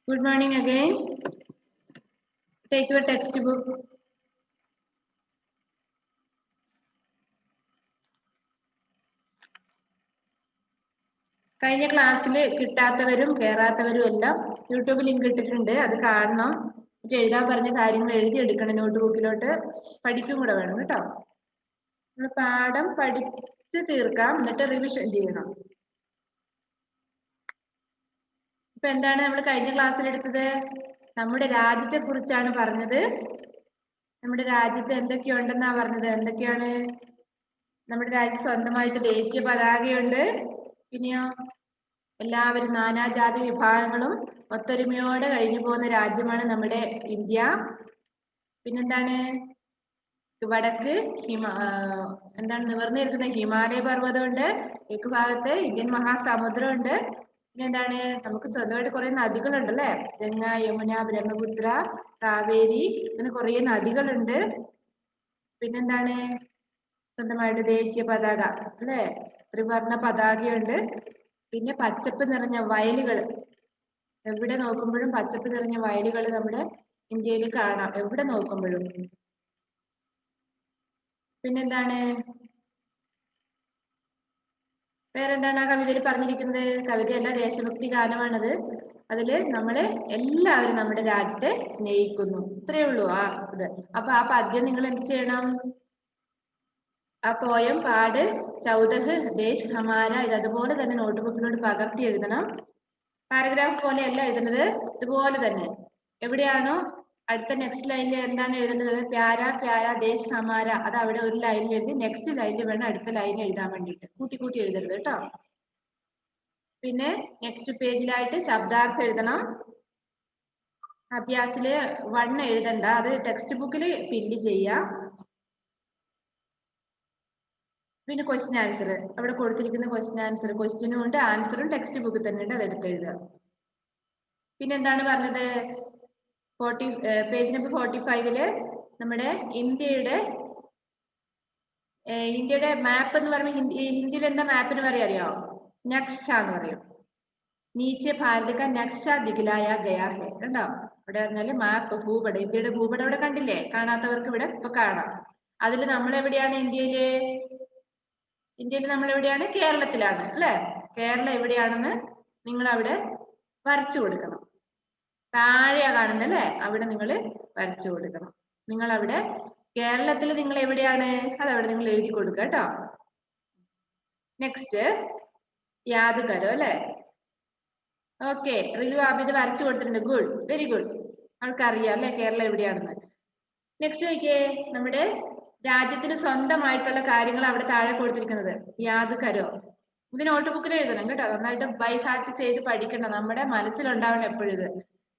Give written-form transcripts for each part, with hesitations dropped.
Good morning again. Take your textbook. കഴിഞ്ഞ ക്ലാസ്സിൽ കിട്ടാത്തവരും കേറാത്തവരും എല്ലാം യൂട്യൂബിൽ ലിങ്ക് ഇട്ടിട്ടുണ്ട്, അത് കാണണം. എഴുതാൻ പറഞ്ഞ കാര്യങ്ങൾ എഴുതിയെടുക്കണം നോട്ട്ബുക്കിലോട്ട്. പഠിക്കും കൂടെ വേണം കേട്ടോ. നമ്മൾ പാഠം പഠിച്ച് തീർക്കാം, എന്നിട്ട് റിവിഷൻ ചെയ്യണം. ഇപ്പൊ എന്താണ് നമ്മൾ കഴിഞ്ഞ ക്ലാസ്സിൽ എടുത്തത്? നമ്മുടെ രാജ്യത്തെ കുറിച്ചാണ് പറഞ്ഞത്. നമ്മുടെ രാജ്യത്ത് എന്തൊക്കെയുണ്ടെന്നാ പറഞ്ഞത്? എന്തൊക്കെയാണ്? നമ്മുടെ രാജ്യത്ത് സ്വന്തമായിട്ട് ദേശീയ പതാകയുണ്ട്. പിന്നെയോ എല്ലാവരും നാനാജാതി വിഭാഗങ്ങളും ഒത്തൊരുമയോടെ കഴിഞ്ഞു പോകുന്ന രാജ്യമാണ് നമ്മുടെ ഇന്ത്യ. പിന്നെന്താണ്? വടക്ക് എന്താണ് നിവർന്നിരിക്കുന്ന ഹിമാലയ പർവ്വതമുണ്ട്. തെക്ക് ഭാഗത്ത് ഇന്ത്യൻ മഹാസമുദ്രമുണ്ട്. പിന്നെന്താണ്? നമുക്ക് സ്വന്തമായിട്ട് കുറെ നദികളുണ്ടല്ലേ? ഗംഗ, യമുന, ബ്രഹ്മപുത്ര, കാവേരി, അങ്ങനെ കുറെ നദികളുണ്ട്. പിന്നെന്താണ്? സ്വന്തമായിട്ട് ദേശീയ പതാക അല്ലെ? ത്രിവർണ്ണ പതാകയുണ്ട്. പിന്നെ പച്ചപ്പ് നിറഞ്ഞ വയലുകൾ, എവിടെ നോക്കുമ്പോഴും പച്ചപ്പ് നിറഞ്ഞ വയലുകൾ നമ്മുടെ ഇന്ത്യയിൽ കാണാം, എവിടെ നോക്കുമ്പോഴും. പിന്നെന്താണ്? വേറെന്താണ് ആ കവിതയിൽ പറഞ്ഞിരിക്കുന്നത്? കവിതയല്ല, ദേശഭക്തി ഗാനമാണത്. അതില് നമ്മള് എല്ലാവരും നമ്മുടെ രാജ്യത്തെ സ്നേഹിക്കുന്നു, ഇത്രയേ ഉള്ളൂ ആ ഇത്. അപ്പൊ ആ പദ്യം നിങ്ങൾ എന്ത് ചെയ്യണം? ആ പോയം പാട് ചൗദഹ് ദേശ് ഹമാര, ഇത് അതുപോലെ തന്നെ നോട്ട്ബുക്കിലോട്ട് പകർത്തി എഴുതണം. പാരഗ്രാഫ് പോലെയല്ല എഴുതുന്നത്, ഇതുപോലെ തന്നെ. എവിടെയാണോ അടുത്ത നെക്സ്റ്റ് ലൈനിൽ എന്താണ് എഴുതുന്നത്? പ്യാര പ്യാര ദേശ് ഹമാര, അത് അവിടെ ഒരു ലൈനിൽ എഴുതി നെക്സ്റ്റ് ലൈനിൽ വേണം അടുത്ത ലൈൻ എഴുതാൻ വേണ്ടിയിട്ട്. കൂട്ടി കൂട്ടി എഴുതരുത് കേട്ടോ. പിന്നെ നെക്സ്റ്റ് പേജിലായിട്ട് ശബ്ദാർത്ഥം എഴുതണം. അഭ്യാസില് 1 എഴുതണ്ട, അത് ടെക്സ്റ്റ് ബുക്കിൽ ഫില്ല് ചെയ്യാം. പിന്നെ ക്വസ്റ്റ്യൻ ആൻസർ, അവിടെ കൊടുത്തിരിക്കുന്ന ക്വസ്റ്റ്യൻ ആൻസർ, ക്വസ്റ്റ്യനും ഉണ്ട് ആൻസറും ടെക്സ്റ്റ് ബുക്കിൽ തന്നെ ഉണ്ട്, അത് എടുത്ത് എഴുതുക. പിന്നെ എന്താണ് പറഞ്ഞത്? പേജ് നമ്പർ 45 നമ്മുടെ ഇന്ത്യയുടെ മാപ്പ് എന്ന് പറയുമ്പോൾ ഹിന്ദിയിൽ എന്താ മാപ്പിന് പറയാറിയോ? നക്ഷ എന്ന് പറയും. നീച്ചെ ഭാരത് കാ നക്ഷ ദിഖലായ ഗയാ ഹെ, കണ്ടോ? ഇവിടെ പറഞ്ഞാല് മാപ്പ്, ഭൂപടം, ഇന്ത്യയുടെ ഭൂപടം ഇവിടെ കണ്ടില്ലേ? കാണാത്തവർക്ക് ഇവിടെ ഇപ്പൊ കാണാം. അതിൽ നമ്മൾ എവിടെയാണ്? ഇന്ത്യയിൽ നമ്മൾ എവിടെയാണ്? കേരളത്തിലാണ് അല്ലെ? കേരളം എവിടെയാണെന്ന് നിങ്ങൾ അവിടെ വരച്ചു കൊടുക്കണം. താഴെയാ കാണുന്നത് അല്ലെ? അവിടെ നിങ്ങൾ വരച്ചു കൊടുക്കണം. നിങ്ങൾ അവിടെ കേരളത്തിൽ നിങ്ങൾ എവിടെയാണ്? അതവിടെ നിങ്ങൾ എഴുതി കൊടുക്കുക കേട്ടോ. നെക്സ്റ്റ് യാദ് കരോ അല്ലെ? ഓക്കെ, റിലു ആബിദ് വരച്ചു കൊടുത്തിട്ടുണ്ട്. Good, very good. ആൾക്കറിയാം അല്ലെ കേരളം എവിടെയാണെന്ന്. നെക്സ്റ്റ് നോക്കിയേ, നമ്മുടെ രാജ്യത്തിന് സ്വന്തമായിട്ടുള്ള കാര്യങ്ങൾ അവിടെ താഴെ കൊടുത്തിരിക്കുന്നത്. യാദ് കരോ, ഇത് നോട്ട്ബുക്കിൽ എഴുതണം കേട്ടോ. നന്നായിട്ട് ബൈ ഹാർട്ട് ചെയ്ത് പഠിക്കണം, നമ്മുടെ മനസ്സിലുണ്ടാവണം എപ്പോഴും ഇത്.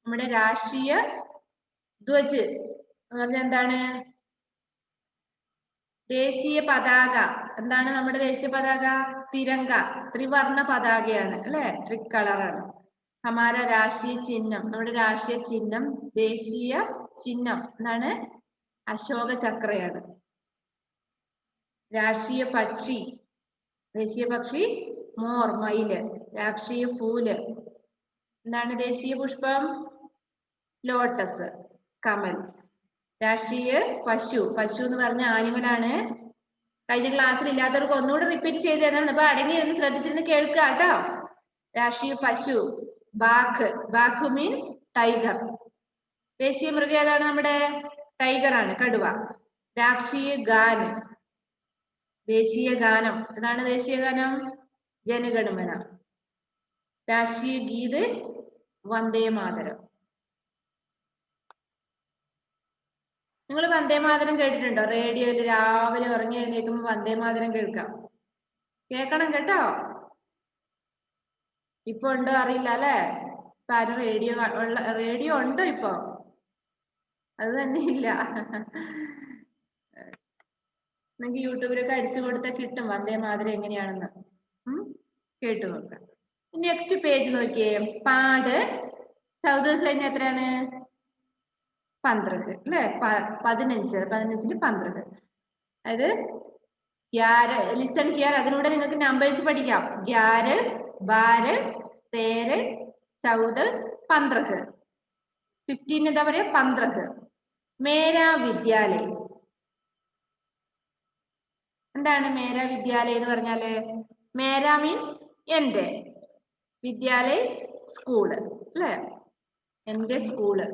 നമ്മുടെ രാഷ്ട്രീയ ധ്വജ് എന്ന് പറഞ്ഞാൽ എന്താണ്? ദേശീയ പതാക. എന്താണ് നമ്മുടെ ദേശീയ പതാക? തിരങ്ക, ത്രിവർണ്ണ പതാകയാണ് അല്ലെ? ട്രിക് കളറാണ്. ഹമാര രാഷ്ട്രീയ ചിഹ്നം, നമ്മുടെ രാഷ്ട്രീയ ചിഹ്നം, ദേശീയ ചിഹ്നം എന്താണ്? അശോക ചക്രയാണ്. രാഷ്ട്രീയ പക്ഷി, ദേശീയ പക്ഷി മോർ, മയില്. രാഷ്ട്രീയ ഫൂല് എന്താണ്? ദേശീയ പുഷ്പം ലോട്ടസ്, കമൽ. രാഷ്ട്രീയ പശു, പശു എന്ന് പറഞ്ഞ ആനിമലാണ്. കഴിഞ്ഞ ക്ലാസ്സിൽ ഇല്ലാത്തവർക്ക് ഒന്നുകൂടെ റിപ്പീറ്റ് ചെയ്ത് തരണം. അപ്പൊ അടങ്ങി ഒന്ന് ശ്രദ്ധിച്ചിരുന്ന് കേൾക്കുക കേട്ടോ. രാഷ്ട്രീയ പശു ബാഘ്, ബാഘ് മീൻസ് ടൈഗർ. ദേശീയ മൃഗം ഏതാണ്? നമ്മുടെ ടൈഗർ ആണ്, കടുവ. രാഷ്ട്രീയ ഗാൻ, ദേശീയ ഗാനം. ഏതാണ് ദേശീയ ഗാനം? ജനഗണമന. രാഷ്ട്രീയ ഗീത് വന്ദേ മാതരം. നിങ്ങൾ വന്ദേ മാതരം കേട്ടിട്ടുണ്ടോ? റേഡിയോയിൽ രാവിലെ ഉറങ്ങി എഴുന്നേൽക്കുമ്പോൾ വന്ദേ മാതരം കേൾക്കണം കേട്ടോ. ഇപ്പൊ ഉണ്ടോ അറിയില്ല അല്ലെ? ഇപ്പൊ ആരും റേഡിയോ ഉണ്ടോ ഇപ്പൊ? അത് തന്നെ ഇല്ല. നിങ്ങൾക്ക് യൂട്യൂബിലൊക്കെ അടിച്ചു കൊടുത്താൽ കിട്ടും വന്ദേ മാതരം എങ്ങനെയാണെന്ന്. കേട്ടു നോക്കാം. നെക്സ്റ്റ് പേജ് നോക്കിയേ, പാട് ചൗദഹ് കഴിഞ്ഞ എത്രയാണ്? 12 അല്ലെ? 15, 15 12. അതായത് 11, ലിസൺ ഹിയർ, അതിലൂടെ നിങ്ങൾക്ക് നമ്പേഴ്സ് പഠിക്കാം. 11, 12, 13, 14, 15. 15 എന്താ പറയാ 15. മേരാ വിദ്യാലയ. എന്താണ് മേരാ വിദ്യാലയ എന്ന് പറഞ്ഞാല്? മേരാ മീൻസ് എന്റെ, വിദ്യാലയ സ്കൂള് അല്ലെ? എന്റെ സ്കൂള്.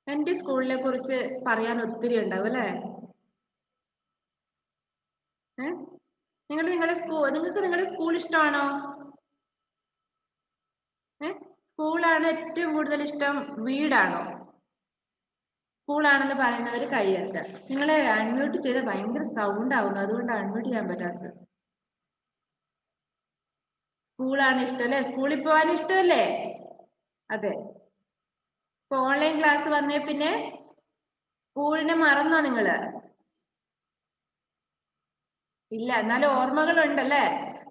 എന്റെ സ്കൂളിനെ കുറിച്ച് പറയാൻ ഒത്തിരി ഉണ്ടാവും അല്ലെ? നിങ്ങൾക്ക് നിങ്ങളുടെ സ്കൂൾ ഇഷ്ടമാണോ? സ്കൂളാണ് ഏറ്റവും കൂടുതൽ ഇഷ്ടം, വീടാണോ? സ്കൂളാണെന്ന് പറയുന്നവര് കൈയ്യല്ല. നിങ്ങളെ അൺമ്യൂട്ട് ചെയ്ത ഭയങ്കര സൗണ്ട് ആവുന്നു, അതുകൊണ്ട് അൺമ്യൂട്ട് ചെയ്യാൻ പറ്റാത്തത്. സ്കൂളാണ് ഇഷ്ടം അല്ലെ? സ്കൂളിൽ പോകാൻ ഇഷ്ടമല്ലേ? അതെ. ഇപ്പൊ ഓൺലൈൻ ക്ലാസ് വന്നേ പിന്നെ സ്കൂളിനെ മറന്നോ നിങ്ങള്? ഇല്ല, എന്നാലും ഓർമ്മകൾ ഉണ്ടല്ലേ?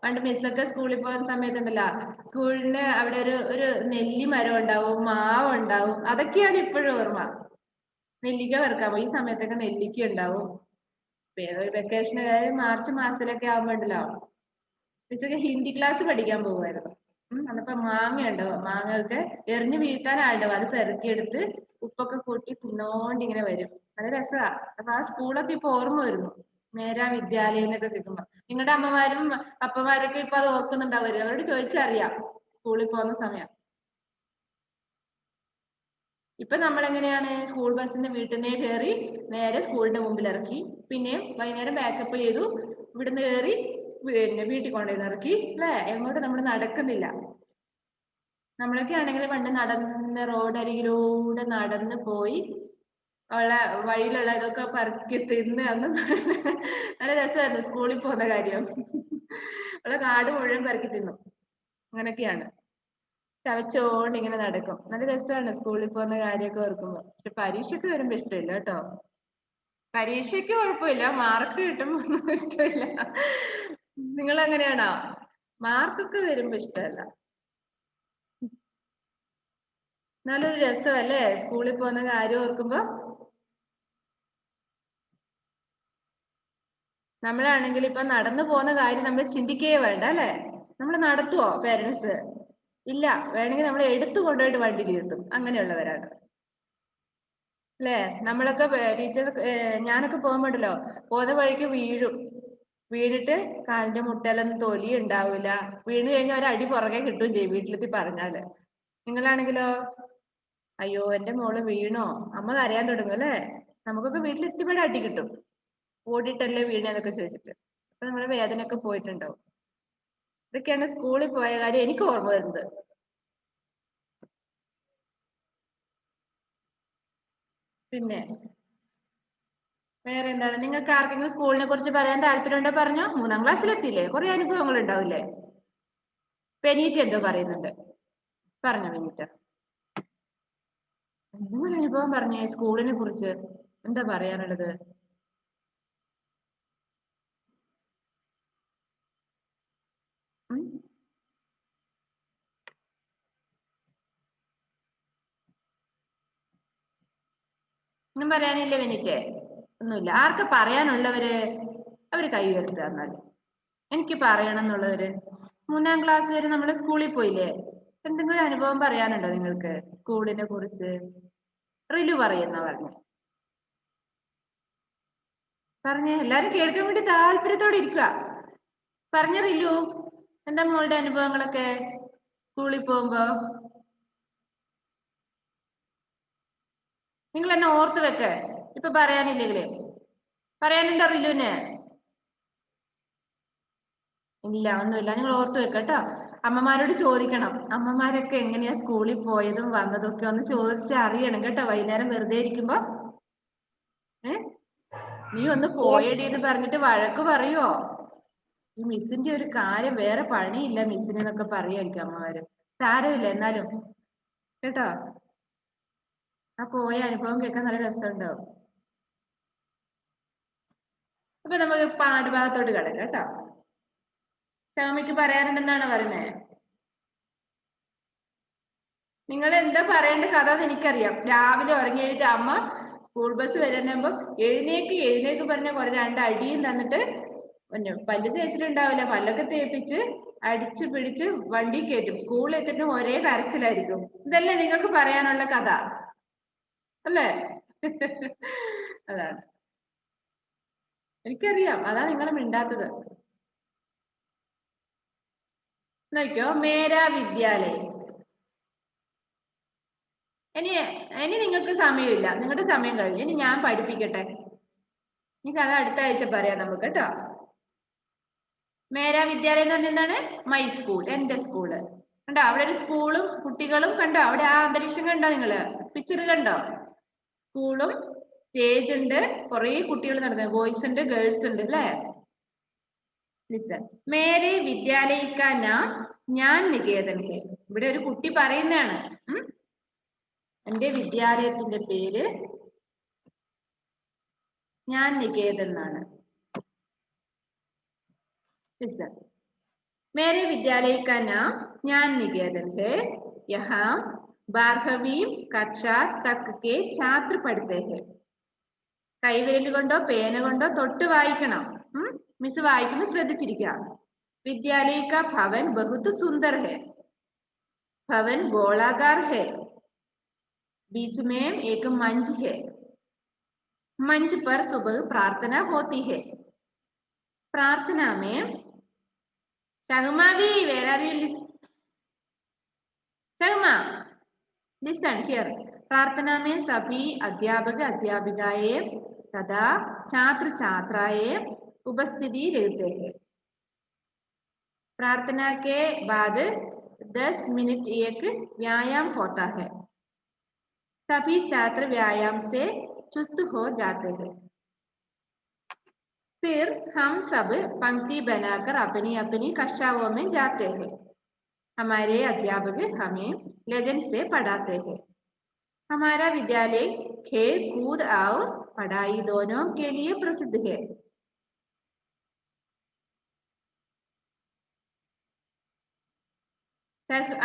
പണ്ട് മിസ്സൊക്കെ സ്കൂളിൽ പോകുന്ന സമയത്തുണ്ടല്ലോ, സ്കൂളിന് അവിടെ ഒരു നെല്ലി മരം ഉണ്ടാവും, മാവ് ഉണ്ടാവും, അതൊക്കെയാണ് ഇപ്പോഴും ഓർമ്മ. നെല്ലിക്ക പെറുക്കാൻ ഈ സമയത്തൊക്കെ നെല്ലിക്ക ഉണ്ടാവും. വെക്കേഷൻ മാർച്ച് മാസത്തിലൊക്കെ ആവുമ്പോണ്ടല്ലോ, മിസ്സൊക്കെ ഹിന്ദി ക്ലാസ് പഠിക്കാൻ പോകുമായിരുന്നു. അന്നപ്പോ മാങ്ങ ഉണ്ടാവും, മാങ്ങയൊക്കെ എറിഞ്ഞു വീഴ്ത്താനായിട്ടുണ്ടാവും, അത് പെറുക്കിയെടുത്ത് ഉപ്പൊക്കെ കൂട്ടി തിന്നോണ്ട് ഇങ്ങനെ വരും. നല്ല രസമാ. അപ്പൊ ആ സ്കൂളൊക്കെ ഇപ്പൊ ഓർമ്മ വരുന്നു, മേരാ വിദ്യാലയം എന്നൊക്കെ കേൾക്കുമ്പോ. നിങ്ങളുടെ അമ്മമാരും അപ്പമാരൊക്കെ ഇപ്പൊ അത് ഓർക്കുന്നുണ്ടാവുമല്ലോ, അവരോട് ചോദിച്ചറിയാം സ്കൂളിൽ പോകുന്ന സമയം. ഇപ്പൊ നമ്മൾ എങ്ങനെയാണ്? സ്കൂൾ ബസ്സിന് വീട്ടിൽ നിന്നേ കയറി നേരെ സ്കൂളിന്റെ മുമ്പിൽ ഇറക്കി, പിന്നെ വൈകുന്നേരം ബാക്കപ്പ് ചെയ്തു, ഇവിടുന്ന് കയറി പിന്നെ വീട്ടിൽ കൊണ്ടുപോയി ഇറക്കി അല്ലെ? എങ്ങോട്ട് നമ്മൾ നടക്കുന്നില്ല. നമ്മളൊക്കെ ആണെങ്കിൽ പണ്ട് നടന്ന് റോഡരികിലൂടെ നടന്ന് പോയി ഉള്ള വഴിയിലുള്ള ഇതൊക്കെ പറക്കി തിന്ന് അന്ന് നല്ല രസമായിരുന്നു സ്കൂളിൽ പോകുന്ന കാര്യം. ഉള്ള കാട് മുഴുവൻ പറക്കി തിന്നു. അങ്ങനെയൊക്കെയാണ്. ചവച്ചോണ്ട് ഇങ്ങനെ നടക്കും. നല്ല രസമാണ് സ്കൂളിൽ പോകുന്ന കാര്യമൊക്കെ ഓർക്കുമ്പോ. പക്ഷെ പരീക്ഷയ്ക്ക് വരുമ്പോ ഇഷ്ടമില്ല കേട്ടോ. പരീക്ഷയ്ക്ക് കുഴപ്പമില്ല, മാർക്ക് കിട്ടുമ്പോ ഒന്നും ഇഷ്ടമില്ല. നിങ്ങൾ അങ്ങനെയാണോ? മാർക്കൊക്കെ വരുമ്പോ ഇഷ്ടമല്ല. നല്ലൊരു രസമല്ലേ സ്കൂളിൽ പോകുന്ന കാര്യം ഓർക്കുമ്പോ? നമ്മളാണെങ്കിൽ ഇപ്പൊ നടന്നു പോകുന്ന കാര്യം നമ്മൾ ചിന്തിക്കുകയേ വേണ്ട അല്ലെ? നമ്മൾ നടത്തുവോ പേരൻസ്? ഇല്ല, വേണമെങ്കിൽ നമ്മൾ എടുത്തു കൊണ്ടുപോയിട്ട് വണ്ടിയിൽ ഇരുത്തും. അങ്ങനെയുള്ളവരാണ് അല്ലേ? നമ്മളൊക്കെ ടീച്ചർ, ഞാനൊക്കെ പോകുമ്പോണ്ടല്ലോ, പോകുന്ന വഴിക്ക് വീഴും. വീണിട്ട് കാലിന്റെ മുട്ടയിലൊന്നും തൊലി ഉണ്ടാവില്ല. വീണ് കഴിഞ്ഞാൽ ഒരടി പുറകെ കിട്ടുകയും ചെയ്യും വീട്ടിലെത്തി പറഞ്ഞാല്. നിങ്ങളാണെങ്കിലോ, അയ്യോ എന്റെ മോള് വീണോ, അമ്മ കരയാൻ തുടങ്ങും അല്ലേ? നമുക്കൊക്കെ വീട്ടിലെത്തിപ്പോഴും അടി കിട്ടും, ഓടിയിട്ടല്ലേ വീണെന്നൊക്കെ ചോദിച്ചിട്ട്. അപ്പൊ നമ്മുടെ വേദനയൊക്കെ പോയിട്ടുണ്ടാവും. ഇതൊക്കെയാണ് സ്കൂളിൽ പോയ കാര്യം എനിക്ക് ഓർമ്മ വരുന്നത്. പിന്നെ വേറെ എന്താണ്? നിങ്ങൾക്ക് ആർക്കെങ്കിലും സ്കൂളിനെ കുറിച്ച് പറയാൻ താല്പര്യമുണ്ടോ? പറഞ്ഞോ. 3ാം ക്ലാസ്സിലെത്തിയില്ലേ, കുറെ അനുഭവങ്ങൾ ഉണ്ടാവില്ലേ? പെനീറ്റ് എന്തോ പറയുന്നുണ്ട്, പറഞ്ഞോ പെനീറ്റ്. എന്തെങ്കിലും അനുഭവം പറഞ്ഞേ സ്കൂളിനെ കുറിച്ച്. എന്താ പറയാനുള്ളത്? ഒന്നും പറയാനില്ല പെനീറ്റ്? ഒന്നുമില്ല. ആർക്ക് പറയാനുള്ളവര്? അവര് കൈ ഉയർത്തി തന്നാല്. എനിക്ക് പറയണം എന്നുള്ളവര്. 3ാം ക്ലാസ് വരെ നമ്മൾ സ്കൂളിൽ പോയില്ലേ? എന്തെങ്കിലും അനുഭവം പറയാനുണ്ടോ നിങ്ങൾക്ക് സ്കൂളിനെ കുറിച്ച്? റിലു പറയുന്ന പറഞ്ഞേ, എല്ലാരും കേൾക്കാൻ വേണ്ടി താല്പര്യത്തോടെ ഇരിക്കുക. പറഞ്ഞ റിലു, എന്താ മോളുടെ അനുഭവങ്ങളൊക്കെ സ്കൂളിൽ പോകുമ്പോ? നിങ്ങൾ എന്നെ ഓർത്ത് വെക്ക്, ഇപ്പൊ പറയാനില്ലെങ്കില്. പറയാനുണ്ടോ റിലുവിന്? ഇല്ല, ഒന്നുമില്ല. നിങ്ങൾ ഓർത്ത് വെക്ക് കേട്ടോ. അമ്മമാരോട് ചോദിക്കണം, അമ്മമാരൊക്കെ എങ്ങനെയാ സ്കൂളിൽ പോയതും വന്നതും ഒക്കെ ഒന്ന് ചോദിച്ച് അറിയണം കേട്ടോ, വൈകുന്നേരം വെറുതെ ഇരിക്കുമ്പോ. നീ ഒന്ന് പോയടി എന്ന് പറഞ്ഞിട്ട് വഴക്ക് പറയുവോ? ഈ മിസ്സിന്റെ ഒരു കാര്യം, വേറെ പണിയില്ല മിസ്സിന് എന്നൊക്കെ പറയായിരിക്കും അമ്മമാര്. സാരമില്ല എന്നാലും കേട്ടോ. ആ പോയ അനുഭവം കേൾക്കാൻ നല്ല രസമുണ്ടാവും. അപ്പൊ നമുക്ക് പാഠഭാഗത്തോട്ട് കിടക്കാം കേട്ടോ. ശ്യാമയ്ക്ക് പറയാനുണ്ടെന്നാണ് പറയുന്നത്. നിങ്ങൾ എന്താ പറയേണ്ട കഥ എന്ന് എനിക്കറിയാം. രാവിലെ ഉറങ്ങി എഴുതിയ അമ്മ സ്കൂൾ ബസ് വരുമ്പോ എഴുന്നേക്ക് എഴുന്നേക്ക് പറഞ്ഞ കുറെ 2 അടിയും തന്നിട്ട് പല്ല് തേച്ചിട്ടുണ്ടാവില്ല, പല്ലൊക്കെ തേപ്പിച്ച് അടിച്ചു പിടിച്ച് വണ്ടി കയറ്റും. സ്കൂളിൽ എത്തിയിട്ട് ഒരേ കരച്ചിലായിരിക്കും. ഇതല്ലേ നിങ്ങൾക്ക് പറയാനുള്ള കഥ അല്ലേ? അതാണ്, എനിക്കറിയാം, അതാ നിങ്ങൾ മിണ്ടാത്തത്. നോക്കിയോ, മേരാ വിദ്യാലയ. ഇനി നിങ്ങൾക്ക് സമയമില്ല, നിങ്ങളുടെ സമയം കഴിഞ്ഞു. ഇനി ഞാൻ പഠിപ്പിക്കട്ടെ. എനിക്ക് അത് അടുത്ത ആഴ്ച പറയാം നമുക്ക് കേട്ടോ. മേരാ വിദ്യാലയം എന്ന് പറഞ്ഞാൽ എന്താണ്? മൈ സ്കൂൾ, എന്റെ സ്കൂള്. കണ്ടോ അവിടെ ഒരു സ്കൂളും കുട്ടികളും കണ്ടോ? അവിടെ ആ അന്തരീക്ഷം കണ്ടോ? നിങ്ങള് പിക്ചർ കണ്ടോ? സ്കൂളും സ്റ്റേജ് ഉണ്ട്, കുറെ കുട്ടികൾ നടക്കുന്നത്, ബോയ്സ് ഉണ്ട് ഗേൾസ് ഉണ്ട് അല്ലേ? ലിസൺ, മേരെ വിദ്യാലയിക്ക നാം ജ്ഞാൻ നികേതൻ ഹെ. ഇവിടെ ഒരു കുട്ടി പറയുന്നതാണ്, എന്റെ വിദ്യാലയത്തിന്റെ പേര് ജ്ഞാൻ നികേതൻ എന്നാണ്. ലിസൺ, मेरे विद्यालय का नाम ज्ञान निकेतन है। यहाँ 12वीं कक्षा तक के छात्र पढ़ते हैं. കൈവിരൽ കൊണ്ടോ പേന കൊണ്ടോ തൊട്ട് വായിക്കണം. മിസ് വായിക്കുമ്പോൾ ശ്രദ്ധിച്ചിരിക്കുക. विद्यालय का भवन बहुत सुंदर है. भवन गोलाकार है. बीच में एक मंच है. मंच पर सुबह प्रार्थना होती है. प्रार्थना में Shagmavi, where are you listening? Shagma, listen here. प्रार्थना में सभी अध्यापक अध्यापिकाएं तथा छात्र छात्राएं उपस्थिति रहते हैं. प्रार्थना के बाद 10 मिनट एक व्यायाम होता है. सभी छात्र व्यायाम से चुस्त हो जाते हैं. फिर हम सब पंक्ति बनाकर अपनी अपनी कक्षाओं में जाते हैं. हमारे अध्यापक हमें लगन से पढ़ाते हैं. हमारा विद्यालय खेल कूद और पढ़ाई दोनों के लिए प्रसिद्ध है.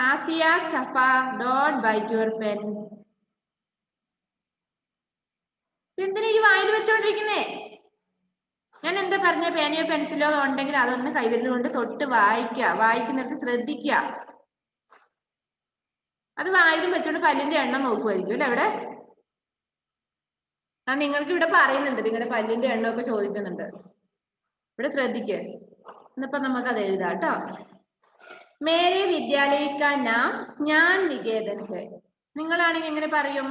Asia Safa, don't bite your pen. എന്തിനാ ഈ വായിൽ വെച്ചോണ്ടിരിക്കുന്നേ? ഞാൻ എന്താ പറഞ്ഞ, പേനയോ പെൻസിലോ ഉണ്ടെങ്കിൽ അതൊന്ന് കൈവിരൽ കൊണ്ട് തൊട്ട് വായിക്കുക. വായിക്കുന്നിടത്ത് ശ്രദ്ധിക്കുക. അത് വായിലും വെച്ചോണ്ട് പല്ലിന്റെ എണ്ണം നോക്കുമായിരിക്കും അല്ലെ അവിടെ? നിങ്ങൾക്ക് ഇവിടെ പറയുന്നുണ്ട്, നിങ്ങളുടെ പല്ലിന്റെ എണ്ണമൊക്കെ ചോദിക്കുന്നുണ്ട്. ഇവിടെ ശ്രദ്ധിക്കുക. എന്നിപ്പോ നമുക്ക് അത് എഴുതാം കേട്ടോ. മേരെ വിദ്യാലയിക്ക നാം ജ്ഞാൻ നികേതൻ ഹെ. നിങ്ങളാണെങ്കിൽ എങ്ങനെ പറയും?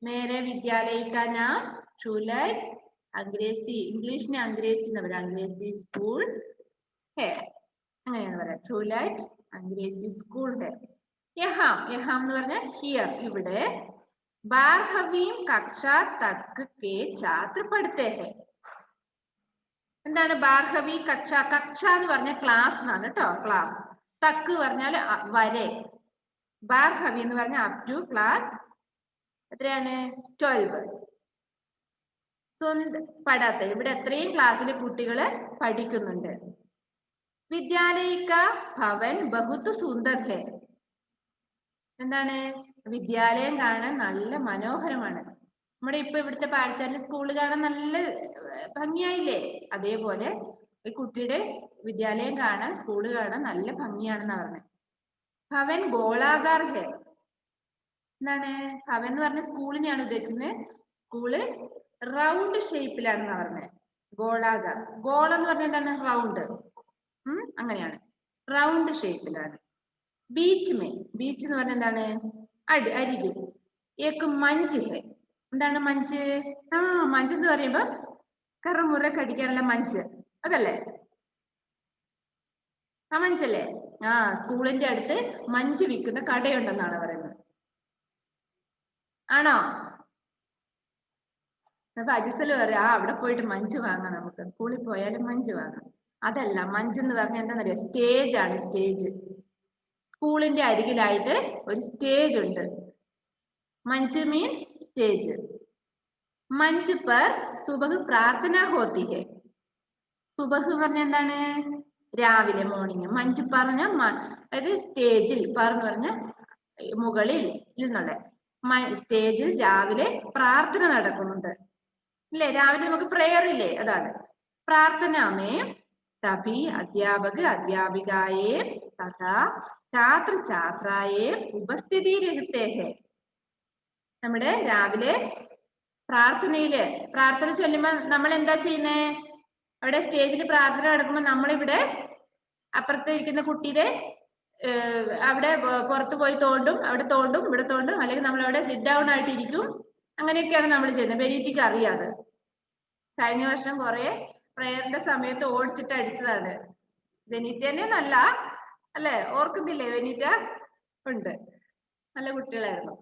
മേരെ വിദ്യാലയിക്ക നാം ഷൂലൈറ്റ് അംഗ്രേസി, ഇംഗ്ലീഷിന് അംഗ്രേസി എന്ന് പറയാം. അംഗ്രേസി സ്കൂൾ ഹെ, അങ്ങനെയാണ് പറയാം. ഷൂലൈറ്റ് അംഗ്രേസി സ്കൂൾ ഹെ. യഹാം, യഹാം എന്ന് പറഞ്ഞാൽ ഹിയർ, ഇവിടെ. 12वीं कक्षा तक के छात्र पढ़ते हैं. എന്താണ് 12वीं കക്ഷ? കക്ഷ എന്ന് പറഞ്ഞാൽ ക്ലാസ് എന്നാണ് കേട്ടോ. ക്ലാസ്. തക്ക് പറഞ്ഞാൽ വരെ. 12वीं എന്ന് പറഞ്ഞാൽ അപ് ടു ക്ലാസ് എത്രയാണ്? 12. പഠാത്ത, ഇവിടെ എത്രയും ക്ലാസ്സിൽ കുട്ടികൾ പഠിക്കുന്നുണ്ട്. വിദ്യാലയിക്ക ഭവൻ ബഹുത് സുന്ദർ ഹെ. എന്താണ്? വിദ്യാലയം കാണാൻ നല്ല മനോഹരമാണ്. നമ്മുടെ ഇപ്പൊ ഇവിടുത്തെ പാഠശാല സ്കൂള് കാണാൻ നല്ല ഭംഗിയായില്ലേ? അതേപോലെ ഈ കുട്ടിയുടെ വിദ്യാലയം കാണാൻ, സ്കൂള് കാണാൻ നല്ല ഭംഗിയാണെന്നാ പറഞ്ഞത്. ഭവൻ ഗോളാകാർ ഹെ. എന്താണ് ഭവൻ എന്ന് പറഞ്ഞ? സ്കൂളിനെയാണ് ഉദ്ദേശിക്കുന്നത്. സ്കൂള് റൗണ്ട് ഷേപ്പിലാണെന്നാ പറഞ്ഞത്. ഗോളാകാർ. ഗോളം എന്ന് പറഞ്ഞാൽ എന്താണ്? റൗണ്ട്. അങ്ങനെയാണ്, റൗണ്ട് ഷേപ്പിലാണ്. ബീച്ച് മേ, ബീച്ച് എന്ന് പറഞ്ഞാൽ എന്താണ്? അരികിൽ. ഏക്ക് മഞ്ച് ഹെ. എന്താണ് മഞ്ച്? മഞ്ച് എന്ന് പറയുമ്പോ കറുമുറ കടിക്കാനുള്ള മഞ്ച്, അതല്ലേ? മഞ്ചല്ലേ? സ്കൂളിന്റെ അടുത്ത് മഞ്ച് വിൽക്കുന്ന കടയുണ്ടെന്നാണ് പറയുന്നത്. ആണോ? അപ്പൊ അജിസല് പറയാം, അവിടെ പോയിട്ട് മഞ്ച് വാങ്ങാം, നമുക്ക് സ്കൂളിൽ പോയാലും മഞ്ച് വാങ്ങാം. അതല്ല, മഞ്ച് എന്ന് പറഞ്ഞാൽ എന്താണെന്നറിയോ? സ്റ്റേജ് ആണ്, സ്റ്റേജ്. സ്കൂളിന്റെ അരികിലായിട്ട് ഒരു സ്റ്റേജ് ഉണ്ട്. मंच मीन्स स्टेज. मंच पर सुबह प्रार्थना होती है. സുബഹ് പറഞ്ഞ എന്താണ്? രാവിലെ, മോർണിംഗ്. മഞ്ച് പറഞ്ഞ അതായത് സ്റ്റേജിൽ, എന്ന് പറഞ്ഞ മുകളിൽ എന്നുള്ള. സ്റ്റേജിൽ രാവിലെ പ്രാർത്ഥന നടക്കുന്നുണ്ട് അല്ലേ? രാവിലെ നമുക്ക് പ്രേയർ ഇല്ലേ? അതാണ് പ്രാർത്ഥന में सभी अध्यापक अध्यापिकाएं तथा छात्र छात्राएं उपस्थिति रहते हैं. നമ്മുടെ രാവിലെ പ്രാർത്ഥന ചൊല്ലുമ്പോൾ നമ്മൾ എന്താ ചെയ്യുന്നേ? അവിടെ സ്റ്റേജിൽ പ്രാർത്ഥന നടക്കുമ്പോൾ നമ്മളിവിടെ അപ്പുറത്ത് ഇരിക്കുന്ന കുട്ടിയുടെ അവിടെ പുറത്ത് പോയി തോണ്ടും, അവിടെ തോണ്ടും, ഇവിടെ തോണ്ടും, അല്ലെങ്കിൽ നമ്മൾ അവിടെ സിറ്റ് ഡൗൺ ആയിട്ട് ഇരിക്കും. അങ്ങനെയൊക്കെയാണ് നമ്മൾ ചെയ്യുന്നത്. ബെനീറ്റയ്ക്ക് അറിയാതെ കഴിഞ്ഞ വർഷം കുറെ പ്രേയറിന്റെ സമയത്ത് ഓടിച്ചിട്ട് അടിച്ചതാണ്. ബെനീറ്റനെ നല്ല അല്ലെ? ഓർക്കുന്നില്ലേ ബെനീറ്റ? ഉണ്ട്, നല്ല കുട്ടികളായിരുന്നു.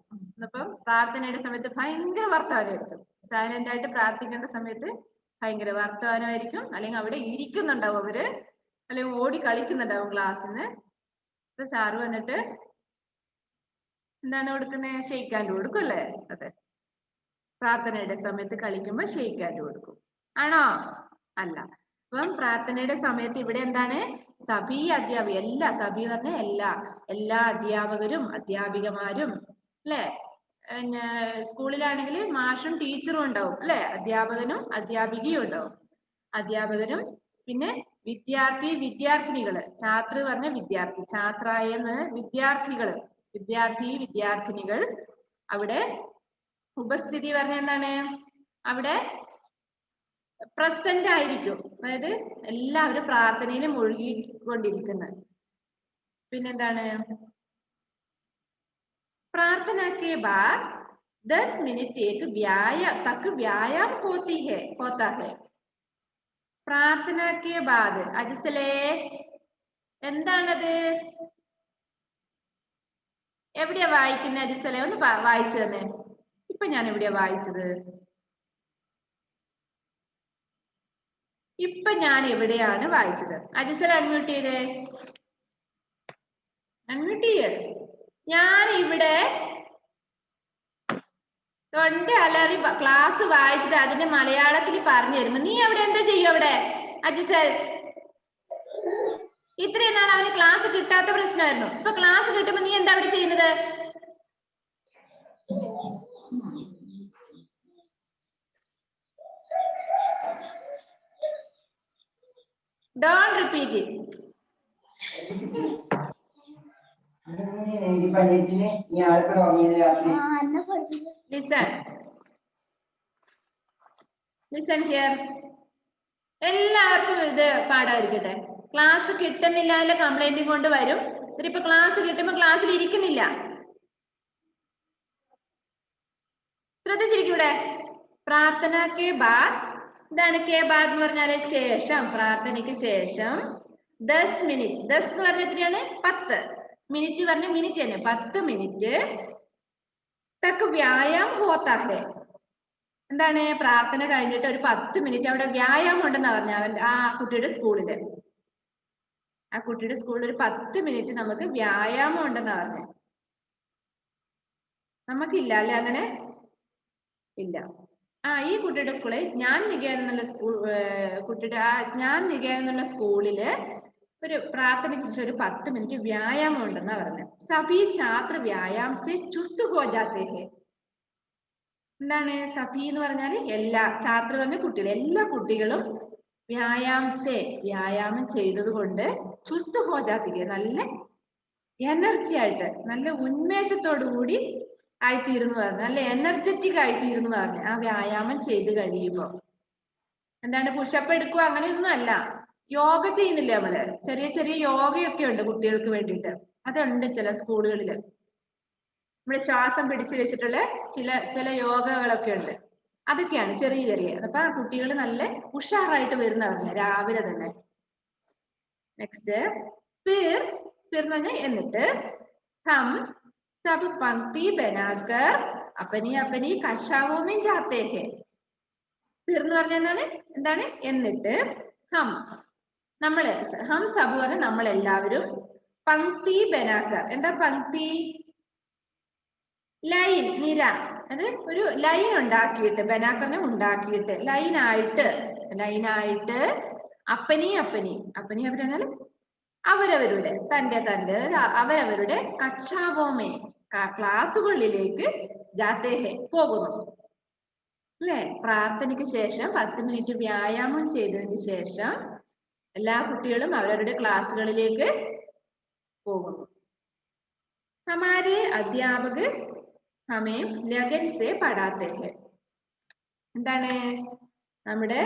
അപ്പം പ്രാർത്ഥനയുടെ സമയത്ത് ഭയങ്കര വർത്തമാനമായിരിക്കും. സൈലന്റ് ആയിട്ട് പ്രാർത്ഥിക്കേണ്ട സമയത്ത് ഭയങ്കര വർത്തമാനമായിരിക്കും. അല്ലെങ്കിൽ അവിടെ ഇരിക്കുന്നുണ്ടാവും അവര്, അല്ലെങ്കിൽ ഓടി കളിക്കുന്നുണ്ടാവും ക്ലാസ്സിന്. ഇപ്പൊ സാറ് വന്നിട്ട് എന്താണ് കൊടുക്കുന്നത്? ഷെയ്ക്ക് ഹാൻഡ് കൊടുക്കും അല്ലേ? അതെ, പ്രാർത്ഥനയുടെ സമയത്ത് കളിക്കുമ്പോൾ ഷെയ്ക്ക് ഹാൻഡ് കൊടുക്കും. ആണോ? അല്ല. അപ്പം പ്രാർത്ഥനയുടെ സമയത്ത് ഇവിടെ എന്താണ്? സഭി അധ്യാപക, സഭി പറഞ്ഞ എല്ലാ അധ്യാപകരും അധ്യാപികമാരും അല്ലെ? സ്കൂളിലാണെങ്കിൽ മാഷും ടീച്ചറും ഉണ്ടാവും അല്ലെ? അധ്യാപകനും അധ്യാപികയും ഉണ്ടാവും. അധ്യാപകരും പിന്നെ വിദ്യാർത്ഥിനികള്, ഛാത്ര പറഞ്ഞ വിദ്യാർത്ഥി, ഛാത്രായ വിദ്യാർത്ഥിനികൾ അവിടെ ഉപസ്ഥിതി പറഞ്ഞ എന്താണ്? അവിടെ പ്രസന്റ് ആയിരിക്കും. അതായത് എല്ലാവരും പ്രാർത്ഥനയിൽ മുഴുകിക്കൊണ്ടിരിക്കുന്നത്. പിന്നെന്താണ്? प्रार्थना के बाद 10 मिनट एक व्यायाम होता है. प्रार्थना के बाद അജിസലേ എന്താണത്? എവിടെയാ വായിക്കുന്നത് അജിസലേ? ഒന്ന് വായിച്ചു തന്നെ. ഇപ്പൊ ഞാൻ എവിടെയാ വായിച്ചത്? ഇപ്പൊ ഞാൻ എവിടെയാണ് വായിച്ചത്? അജിസല അൺമ്യൂട്ട് ചെയ്തേ, അൺമ്യൂട്ട് ചെയ്യേ. ഞാൻ ഇവിടെ തൊണ്ട അലറി ക്ലാസ് വായിച്ചിട്ട് അതിന്റെ മലയാളത്തിൽ പറഞ്ഞു തരുമ്പോ നീ അവിടെ എന്താ ചെയ്യും? അവിടെ അജിസൽ ഇത്രയും നാൾ അവന് ക്ലാസ് കിട്ടാത്ത പ്രശ്നമായിരുന്നു. ഇപ്പൊ ക്ലാസ് കിട്ടുമ്പോ നീ എന്താ അവിടെ ചെയ്യുന്നത്? Don't repeat it. Listen here. എല്ലാവർക്കും ഇത് പാഠമായിരിക്കട്ടെ. ക്ലാസ് കിട്ടുന്നില്ല അതിലെ കംപ്ലൈന്റ് കൊണ്ട് വരും. ഇപ്പൊ ക്ലാസ് കിട്ടുമ്പോ ക്ലാസ്സിൽ ഇരിക്കുന്നില്ല. ശ്രദ്ധിച്ചിരിക്കും ഇവിടെ. പ്രാർത്ഥന കെ ബാദ്, ഇതാണ് കെ ബാദ് എന്ന് പറഞ്ഞാല് ശേഷം, പ്രാർത്ഥനയ്ക്ക് ശേഷം 10 മിനിറ്റ്. 10 എന്ന് പറഞ്ഞ എത്രയാണ്? 10. മിനിറ്റ് പറഞ്ഞ മിനിറ്റ് തന്നെ. 10 മിനിറ്റ് തക്ക് വ്യായാം ഹോത്താ ഹെ. എന്താണ്? പ്രാർത്ഥന കഴിഞ്ഞിട്ട് ഒരു 10 മിനിറ്റ് അവിടെ വ്യായാമം ഉണ്ടെന്നാ പറഞ്ഞ ആ കുട്ടിയുടെ സ്കൂളില്. ആ കുട്ടിയുടെ സ്കൂളിൽ ഒരു 10 മിനിറ്റ് നമുക്ക് വ്യായാമം ഉണ്ടെന്നാ പറഞ്ഞത്. നമുക്കില്ല അല്ലെ? അങ്ങനെ ഇല്ല. ഈ കുട്ടിയുടെ സ്കൂളിൽ ജ്ഞാൻ നികേതൻ എന്നുള്ള സ്കൂളില് ഒരു പ്രാർത്ഥനയ്ക്ക് ശേഷം ഒരു 10 മിനിറ്റ് വ്യായാമം ഉണ്ടെന്നാ പറഞ്ഞത്. സഭി ഛാത്ര വ്യായാം സെ ചുസ്ത് ഹോ ജാത്തെ ഹെ. എന്താണ് സഭി എന്ന് പറഞ്ഞാൽ എല്ലാ, ഛാത്ര പറഞ്ഞ കുട്ടികൾ, എല്ലാ കുട്ടികളും വ്യായാമം ചെയ്തത് കൊണ്ട് ചുസ്ത് ഹോ ജാത്തെ ഹെ, നല്ല എനർജി ആയിട്ട്, നല്ല ഉന്മേഷത്തോടു കൂടി ആയിത്തീരുന്നു പറഞ്ഞു, നല്ല എനർജറ്റിക് ആയിത്തീരുന്നു പറഞ്ഞു. ആ വ്യായാമം ചെയ്ത് കഴിയുമ്പോ എന്താണ്? പുഷപ്പ് എടുക്കുക അങ്ങനെയൊന്നും അല്ല. യോഗ ചെയ്യുന്നില്ല നമ്മള്? ചെറിയ ചെറിയ യോഗയൊക്കെ ഉണ്ട് കുട്ടികൾക്ക് വേണ്ടിയിട്ട്. അതുണ്ട് ചില സ്കൂളുകളിൽ. നമ്മുടെ ശ്വാസം പിടിച്ചു വെച്ചിട്ടുള്ള ചില യോഗകളൊക്കെ ഉണ്ട്. അതൊക്കെയാണ് ചെറിയ. അപ്പൊ ആ കുട്ടികൾ നല്ല ഉഷാറായിട്ട് വരുന്ന പറഞ്ഞു രാവിലെ തന്നെ. നെക്സ്റ്റ് ഫിർ എന്ന് പറഞ്ഞാൽ എന്നിട്ട് ഹം സബ് പങ്ക്തി ബനാക്കർ അപ്പനി അപ്പനി കക്ഷാവോ മേ ജാത്തെ ഹെ. ഫിർ എന്ന് പറഞ്ഞാൽ എന്താണ്? എന്നിട്ട് ഹം സബ് പറഞ്ഞ നമ്മൾ എല്ലാവരും പങ്ക്തി ബനാക്കർ. എന്താ പങ്ക്തി? ലൈൻ, നിര. അത് ഒരു ലൈൻ ഉണ്ടാക്കിയിട്ട്, ബനാക്കറിനെ ഉണ്ടാക്കിയിട്ട് ലൈനായിട്ട് അപ്പനി അവരെന്നാൽ അവരവരുടെ അവരവരുടെ കക്ഷാവോമേ ക്ലാസ്സുകളിലേക്ക് ജാത്തേ ഹെ പോകുന്നു അല്ലേ? പ്രാർത്ഥനയ്ക്ക് ശേഷം 10 മിനിറ്റ് വ്യായാമം ചെയ്തതിന് ശേഷം എല്ലാ കുട്ടികളും അവരവരുടെ ക്ലാസ്സുകളിലേക്ക് പോകുന്നു. ഹമാരെ അധ്യാപക് ഹമേ ലഗൻ സെ പഠാത്തെ ഹെ. എന്താണ്? നമ്മുടെ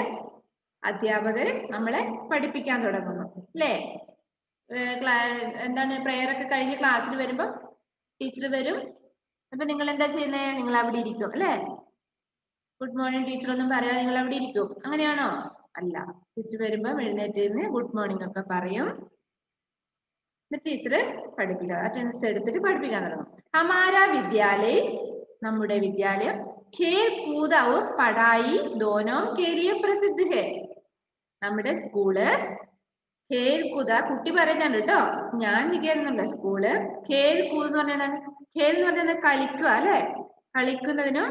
അധ്യാപകർ നമ്മളെ പഠിപ്പിക്കാൻ തുടങ്ങുന്നു അല്ലേ? എന്താണ് പ്രെയർ ഒക്കെ കഴിഞ്ഞ് ക്ലാസ്സിൽ വരുമ്പോൾ ടീച്ചർ വരും. അപ്പൊ നിങ്ങൾ എന്താ ചെയ്യുന്നത്? നിങ്ങൾ അവിടെ ഇരിക്കും അല്ലേ? ഗുഡ് മോർണിംഗ് ടീച്ചർ ഒന്നും പറയാതെ നിങ്ങൾ അവിടെ ഇരിക്കും, അങ്ങനെയാണോ? അല്ല, ടീച്ചർ വരുമ്പോ എഴുന്നേറ്റ് നിന്ന് ഗുഡ് മോർണിംഗ് ഒക്കെ പറയും. ടീച്ചർ പഠിപ്പിക്കുക, അറ്റൻഡൻസ് എടുത്തിട്ട് പഠിപ്പിക്കാൻ തുടങ്ങും. ഹമാര വിദ്യാലയ, നമ്മുടെ വിദ്യാലയം ഖേൽ കൂദ് ഔർ പഠായി ദോനോ കേ ലിയേ പ്രസിദ്ധ ഹെ. നമ്മുടെ സ്കൂള് ഖേൽ കൂദ്, കുട്ടി പറയുന്നുണ്ട് കേട്ടോ, ഞാൻ നികേതനുള്ള സ്കൂള് ഖേൽ കൂദ് എന്ന് പറഞ്ഞാൽ ഖേൽ എന്ന് പറഞ്ഞാൽ കളിക്കുക അല്ലെ? കളിക്കുന്നതിനും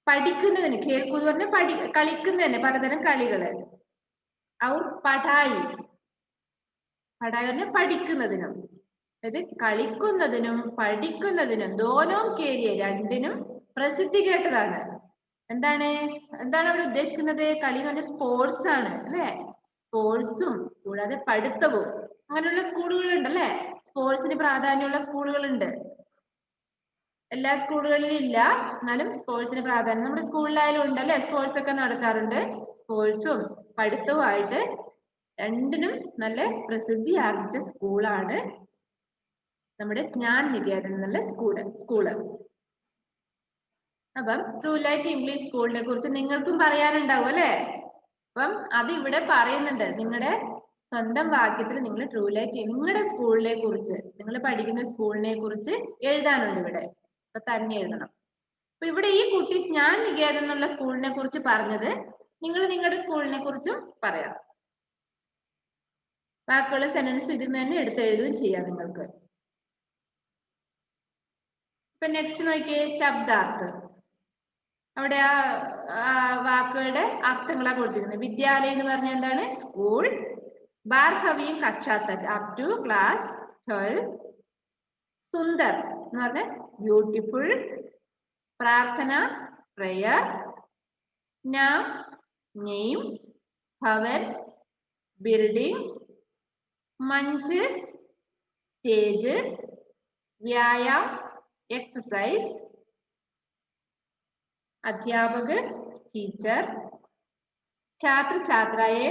പഠിക്കുന്നതിന്, ഖേൽ കൂദ് പറഞ്ഞാൽ കളിക്കുന്നതിന് പലതരം കളികള്. ഔർ പഠായി, പഠായി പറഞ്ഞാൽ പഠിക്കുന്നതിനും, അതായത് കളിക്കുന്നതിനും പഠിക്കുന്നതിനും ദോനോ കേരിയ രണ്ടിനും പ്രസിദ്ധി കേട്ടതാണ്. എന്താണ് അവിടെ ഉദ്ദേശിക്കുന്നത്? കളി എന്ന് പറഞ്ഞാൽ സ്പോർട്സ് ആണ് അല്ലെ? സ്പോർട്സും കൂടാതെ പഠിത്തവും, അങ്ങനെയുള്ള സ്കൂളുകളുണ്ട് അല്ലെ? സ്പോർട്സിന് പ്രാധാന്യമുള്ള സ്കൂളുകളുണ്ട്. എല്ലാ സ്കൂളുകളിലും ഇല്ല, എന്നാലും സ്പോർട്സിന് പ്രാധാന്യം നമ്മുടെ സ്കൂളിലായാലും ഉണ്ട് അല്ലെ? സ്പോർട്സ് ഒക്കെ നടത്താറുണ്ട്. സ്പോർട്സും പഠിത്തവുമായിട്ട് രണ്ടിനും നല്ല പ്രസിദ്ധി ആർജിച്ച സ്കൂളാണ് നമ്മുടെ ജ്ഞാൻ നികേതൻ എന്നുള്ള സ്കൂള്. അപ്പം ട്രൂ ലൈറ്റ് ഇംഗ്ലീഷ് സ്കൂളിനെ കുറിച്ച് നിങ്ങൾക്കും പറയാനുണ്ടാവും അല്ലെ? അപ്പം അത് ഇവിടെ പറയുന്നുണ്ട്. നിങ്ങളുടെ സ്വന്തം വാക്യത്തിൽ നിങ്ങൾ ട്രൂ ലൈറ്റ് നിങ്ങളുടെ സ്കൂളിനെ കുറിച്ച്, നിങ്ങൾ പഠിക്കുന്ന സ്കൂളിനെ കുറിച്ച് എഴുതാനുണ്ട് ഇവിടെ. അപ്പൊ തന്നെ എഴുതണം. അപ്പൊ ഇവിടെ ഈ കുട്ടി ജ്ഞാൻ നികേതൻ എന്നുള്ള സ്കൂളിനെ കുറിച്ച് പറഞ്ഞത്, നിങ്ങൾ നിങ്ങളുടെ സ്കൂളിനെ കുറിച്ചും പറയാം. ബാക്കിയുള്ള സെന്റൻസ് ഇതിൽ നിന്ന് തന്നെ എടുത്തെഴുതുകയും ചെയ്യാം നിങ്ങൾക്ക്. ഇപ്പൊ നെക്സ്റ്റ് നോക്കിയേ, ശബ്ദാർത്ഥം. അവിടെ ആ വാക്കുകളുടെ അർത്ഥങ്ങളാണ് കൊടുത്തിരിക്കുന്നത്. വിദ്യാലയം എന്ന് പറഞ്ഞാൽ എന്താണ്? സ്കൂൾ. ബാർഹവിയും കക്ഷാത്തക് അപ് ടു ക്ലാസ് 12. സുന്ദർ എന്ന് പറഞ്ഞാൽ ബ്യൂട്ടിഫുൾ. പ്രാർത്ഥന പ്രയർ. നാം നെയിം. ഭവൻ ബിൽഡിംഗ്. മഞ്ച് സ്റ്റേജ്. വ്യായാം എക്സസൈസ്. അധ്യാപക് ടീച്ചർ. ഛാത്ര ഛാത്രയെ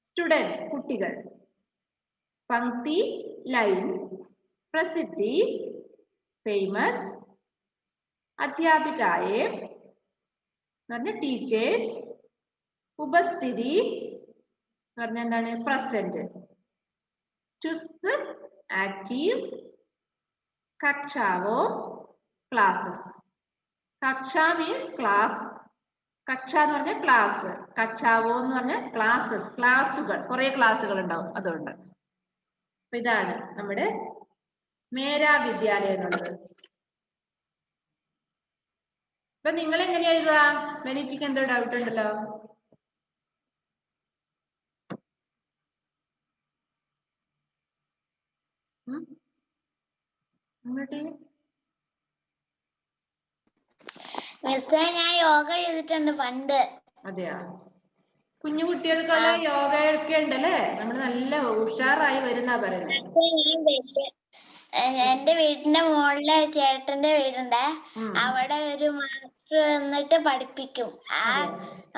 സ്റ്റുഡൻസ് കുട്ടികൾ. പങ്ക്തി ലൈൻ. പ്രസിദ്ധി ഫേമസ്. അധ്യാപികായെ എന്ന് പറഞ്ഞ ടീച്ചേഴ്സ്. ഉപസ്ഥിതി എന്ന് പറഞ്ഞ എന്താണ്? പ്രസന്റ്. ചുസ്ത് ആക്റ്റീവ്. കക്ഷാവോ ക്ലാസ്സസ്. കക്ഷ മീൻസ് ക്ലാസ്. കക്ഷ എന്ന് പറഞ്ഞ ക്ലാസ്. കക്ഷാവോ എന്ന് പറഞ്ഞ ക്ലാസ്സസ്, ക്ലാസ്സുകൾ, കുറെ ക്ലാസ്സുകൾ ഉണ്ടാവും, അതുകൊണ്ട്. അപ്പൊ ഇതാണ് നമ്മുടെ മേരാ വിദ്യാലയം എന്നുള്ളത്. അപ്പൊ നിങ്ങൾ എങ്ങനെ എഴുതുക? ബെനിറ്റിക്ക് എന്തോ ഡൗട്ട് ഉണ്ടല്ലോ. ഞാൻ യോഗ ചെയ്തിട്ടുണ്ട് പണ്ട്. അതെയാ? കുഞ്ഞു കുട്ടികൾക്കുള്ള യോഗയൊക്കെ ഉണ്ടല്ലേ? നമ്മൾ നല്ല ഉഷാറായി വരുന്നാ പറയുന്നത്. എന്റെ വീടിന്റെ മുകളിലെ ചേട്ടന്റെ വീടുണ്ട്, അവിടെ ഒരു മാസ്റ്റർ വന്നിട്ട് പഠിപ്പിക്കും.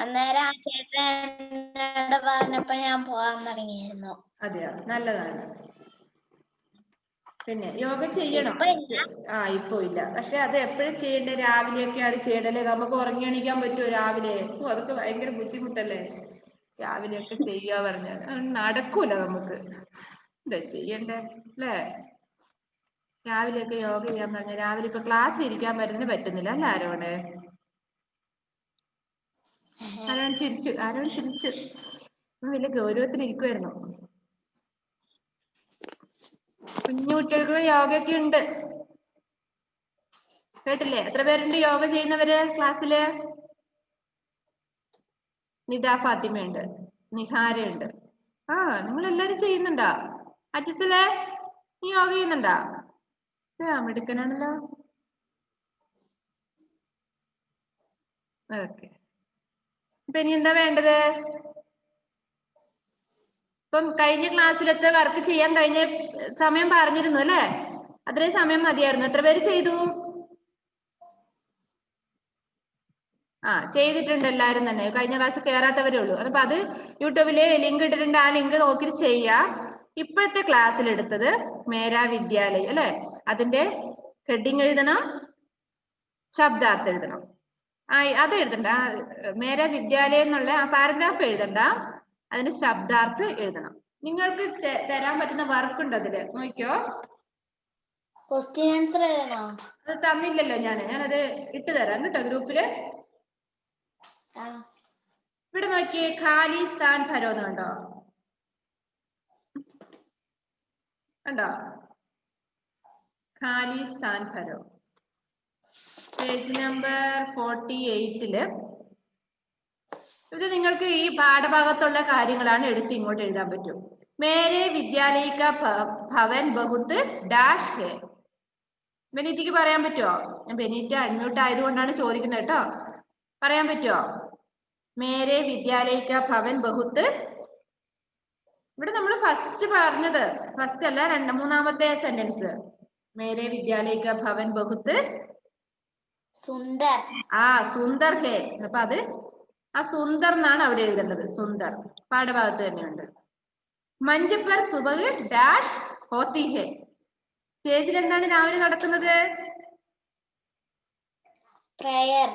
അന്നേരം ആ ചേട്ടൻ പറഞ്ഞപ്പോ ഞാൻ പോകാൻ തുടങ്ങിയിരുന്നു. അതെയോ? നല്ലതാണ്. പിന്നെ യോഗ ചെയ്യണം. ഇപ്പൊ ഇല്ല, പക്ഷെ അത് എപ്പോഴും ചെയ്യണ്ടേ? രാവിലെയൊക്കെയാണ് ചെയ്യണ്ടല്ലേ? നമുക്ക് ഉറങ്ങി എണീക്കാൻ പറ്റുമോ രാവിലെ? അതൊക്കെ ഭയങ്കര ബുദ്ധിമുട്ടല്ലേ രാവിലെയൊക്കെ ചെയ്യാ പറഞ്ഞാൽ? നടക്കൂല നമുക്ക്. എന്താ ചെയ്യണ്ടേ അല്ലേ? രാവിലെയൊക്കെ യോഗ ചെയ്യാൻ പറഞ്ഞ രാവിലെ ഇപ്പൊ ക്ലാസ്സിൽ ഇരിക്കാൻ പറ്റുന്നില്ല അല്ല? ആരോൺ ചിരിച്ച് വലിയ ഗൗരവത്തിലിരിക്കുവായിരുന്നു. കുഞ്ഞു കുട്ടികൾക്ക് യോഗയൊക്കെ ഉണ്ട്, കേട്ടില്ലേ? എത്ര പേരുണ്ട് യോഗ ചെയ്യുന്നവര് ക്ലാസ്സില്? നിദ ഫാത്തിമയുണ്ട്, നിഹാരയുണ്ട്. നിങ്ങൾ എല്ലാരും ചെയ്യുന്നുണ്ടോ? അജിസലേ, നീ യോഗ ചെയ്യുന്നുണ്ടോ? മിടുക്കനാണല്ലോ. ഓക്കെ. ഇപ്പൊ ഇനി എന്താ വേണ്ടത്? ഇപ്പം കഴിഞ്ഞ ക്ലാസ്സിലത്തെ വർക്ക് ചെയ്യാൻ കഴിഞ്ഞ സമയം പറഞ്ഞിരുന്നു അല്ലേ? അത്രയും സമയം മതിയായിരുന്നു. എത്ര പേര് ചെയ്തു? ചെയ്തിട്ടുണ്ട് എല്ലാവരും തന്നെ. കഴിഞ്ഞ ക്ലാസ് കയറാത്തവരേ ഉള്ളൂ. അപ്പൊ അത് യൂട്യൂബില് ലിങ്ക് ഇട്ടിട്ടുണ്ട്. ആ ലിങ്ക് നോക്കിയിട്ട് ചെയ്യാം. ഇപ്പോഴത്തെ ക്ലാസ്സിൽ എടുത്തത് മേരാ വിദ്യാലയ അല്ലെ? അതിന്റെ ഹെഡിങ് എഴുതണം, ശബ്ദാർത്ഥം എഴുതണം. അത് എഴുതണ്ട. മേരാ വിദ്യാലയം എന്നുള്ള ആ പാരഗ്രാഫ് എഴുതണ്ട, അതിന്റെ ശബ്ദാർത്ഥം എഴുതണം. നിങ്ങൾക്ക് തരാൻ പറ്റുന്ന വർക്ക് ഉണ്ട് അതില്, നോക്കിയോ. ക്വസ്റ്റ്യൻ ആൻസർ എഴുതണോ? അത് തന്നില്ലല്ലോ ഞാനത് ഇട്ട് തരാം കേട്ടോ ഗ്രൂപ്പില്. ഇവിടെ നോക്കിയേ, ഖാലി സ്ഥാൻ ഭരോ കണ്ടോ? കണ്ടോ? ഖാലി സ്ഥാൻ ഭരോ, പേജ് നമ്പർ 48-ല്. ഇത് നിങ്ങൾക്ക് ഈ പാഠഭാഗത്തുള്ള കാര്യങ്ങളാണ് എടുത്ത് ഇങ്ങോട്ട് എഴുതാൻ പറ്റും. മേരെ വിദ്യാലയ കാ ഭവൻ ബഹുത്ത് ഡാഷ് ഹേ. ബെനീറ്റയ്ക്ക് പറയാൻ പറ്റുമോ? ബെനീറ്റ അൺമ്യൂട്ട് ആയതുകൊണ്ടാണ് ചോദിക്കുന്നത് കേട്ടോ. പറയാൻ പറ്റുമോ? മേരെ വിദ്യാലയ കാ ഭവൻ ബഹുത്ത്. ഇവിടെ നമ്മൾ ഫസ്റ്റ് പറഞ്ഞത്, ഫസ്റ്റ് അല്ല മൂന്നാമത്തെ സെന്റൻസ്. മേരെ വിദ്യാലയ കാ ഭവൻ ബഹുത്ത് സുന്ദർ. സുന്ദർ ഹേ. അപ്പൊ അത് സുന്ദർ എന്നാണ് അവിടെ എഴുതേണ്ടത്. സുന്ദർ പാഠഭാഗത്ത് തന്നെയുണ്ട്. മഞ്ച് പർ സുബഹ് ഡാഷ് ഹോത്തി ഹേ. സ്റ്റേജിൽ എന്താണ് രാവിലെ നടക്കുന്നത്? പ്രയർ.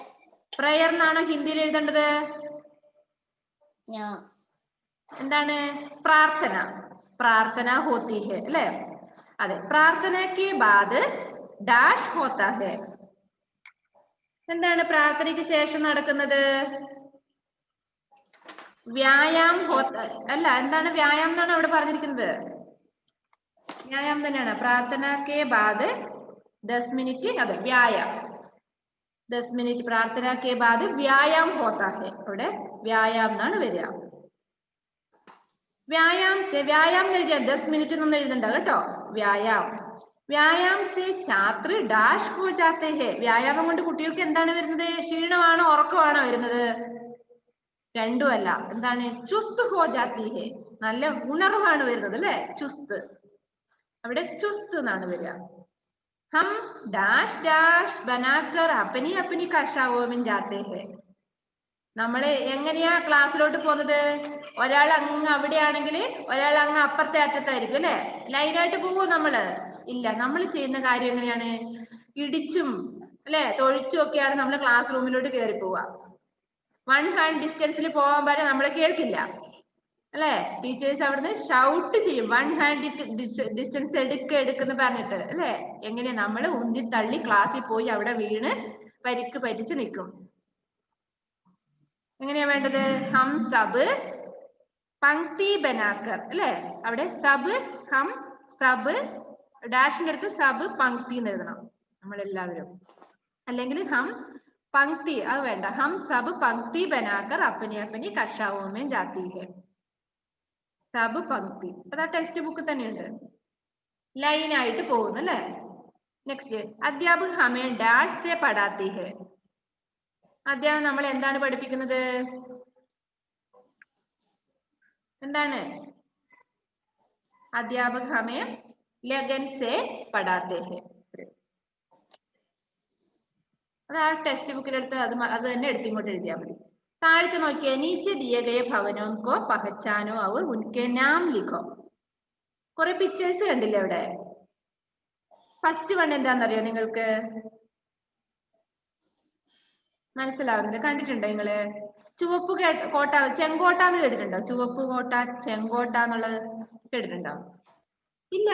പ്രയർ എന്നാണോ ഹിന്ദിയിൽ എഴുതേണ്ടത്? എന്താണ്? പ്രാർത്ഥന. പ്രാർത്ഥന ഹോത്തി ഹേ അല്ലെ? അതെ. പ്രാർത്ഥനയ്ക്ക് ബാദ് ഡാഷ് ഹോത്താ ഹേ. എന്താണ് പ്രാർത്ഥനയ്ക്ക് ശേഷം നടക്കുന്നത്? വ്യായാം അല്ല, എന്താണ് വ്യായാമം എന്നാണ് അവിടെ പറഞ്ഞിരിക്കുന്നത്. വ്യായാമം തന്നെയാണ്. പ്രാർത്ഥനയ്ക്ക് ബാദ് 10 മിനിറ്റ്. അതെ, വ്യായാം 10 മിനിറ്റ്. പ്രാർത്ഥനയ്ക്ക് ബാദ് വ്യായാം ഹോത്താ ഹേ. അവിടെ വ്യായാം എന്നാണ് വരിക. വ്യായാം സെ, വ്യായാം എഴുതിയാൽ 10 മിനിറ്റ് എന്നൊന്നും എഴുതണ്ട കേട്ടോ. വ്യായാം. വ്യായാം സെ ഛാത്ര ഡാഷ് ഹോ ജാത്തെ ഹേ. വ്യായാമം കൊണ്ട് കുട്ടികൾക്ക് എന്താണ് വരുന്നത്? ക്ഷീണമാണോ ഉറക്കമാണോ വരുന്നത്? രണ്ടും അല്ല. എന്താണ്? ചുസ്ത് ഹോ ജാത്തി ഹേ. നല്ല ഉണർവാണ് വരുന്നത് അല്ലെ? ചുസ്ത്. അവിടെ ചുസ്ത് എന്നാണ് വരിക. ഹം ഡാഷ് ഡാഷ് ബനാക്കർ അപ്പനി അപ്പനി കക്ഷാവോ മെൻ ജാത്തെ ഹേ. നമ്മള് എങ്ങനെയാ ക്ലാസ്സിലോട്ട് പോകുന്നത്? ഒരാൾ അങ്ങ് അവിടെയാണെങ്കിൽ ഒരാൾ അങ്ങ് അപ്പുറത്തെ അറ്റത്തായിരിക്കും അല്ലെ? ലൈനായിട്ട് പോവോ നമ്മള്? ഇല്ല. നമ്മൾ ചെയ്യുന്ന കാര്യം എങ്ങനെയാണ്? ഇടിച്ചും അല്ലെ തൊഴിച്ചും ഒക്കെയാണ് നമ്മൾ ക്ലാസ് റൂമിലോട്ട് കയറി പോവുക. 1 ഹാൻഡ് ഡിസ്റ്റൻസിൽ പോകാൻ വരെ നമ്മൾ കേൾക്കില്ല അല്ലെ? ടീച്ചേഴ്സ് അവിടുന്ന് ഷൗട്ട് ചെയ്യും, 1 ഹാൻഡ് ഡിസ്റ്റൻസ് എടുക്കുന്ന പറഞ്ഞിട്ട് അല്ലെ? എങ്ങനെയാ? നമ്മൾ ഉന്തി തള്ളി ക്ലാസ്സിൽ പോയി അവിടെ വീണ് പരിക്ക് പറ്റിച്ച് നിൽക്കും. എങ്ങനെയാ വേണ്ടത്? ഹം സബ് പങ്ക്തി ബനാക്കർ അല്ലെ? അവിടെ സബ്, ഹം സബ്, ഡാഷിന്റെ അടുത്ത് സബ് പങ്ക്തി എന്ന് എഴുതണം നമ്മളെല്ലാവരും. അല്ലെങ്കിൽ ഹം പങ്ക്തി, അത് വേണ്ട. ഹം സബ് പങ്ക്തി ബനാക്കർ അപ്പനി അപ്പനി കക്ഷാവോ മെൻ ജാത്തി ഹേ. സബ് പങ്ക്തി അതാ ടെക്സ്റ്റ് ബുക്ക് തന്നെയുണ്ട്. ലൈനായിട്ട് പോകുന്നു അല്ലെ? നെക്സ്റ്റ്, അധ്യാപക് ഹമേ ഡാഷ് സെ പഠാത്തി ഹേ. അധ്യാപകൻ നമ്മൾ എന്താണ് പഠിപ്പിക്കുന്നത്? എന്താണ്? അധ്യാപക് ഹമേ ലഗൻ സെ പഠാത്തെ ഹേ. അത് ആ ടെക്സ്റ്റ് ബുക്കിലെടുത്ത് അത് തന്നെ എടുത്ത് ഇങ്ങോട്ട് എഴുതിയാൽ മതി. താഴത്ത് നോക്കിയേ, നീച്ചെ ദിയെ ഗയെ ഭവനോം കോ പഹച്ചാനോ അവർ ഉൻകെ നാം ലിഖോ. കുറെ പിക്ചേഴ്സ് കണ്ടില്ലേ അവിടെ? ഫസ്റ്റ് വൺ എന്താണെന്നറിയോ നിങ്ങൾക്ക്? മനസ്സിലാവുന്നില്ല? കണ്ടിട്ടുണ്ടോ നിങ്ങള്? ചുവപ്പ് കോട്ട, ചെങ്കോട്ട എന്ന് കേട്ടിട്ടുണ്ടോ? ചുവപ്പ് കോട്ട, ചെങ്കോട്ട എന്നുള്ളത് കേട്ടിട്ടുണ്ടോ? ഇല്ല.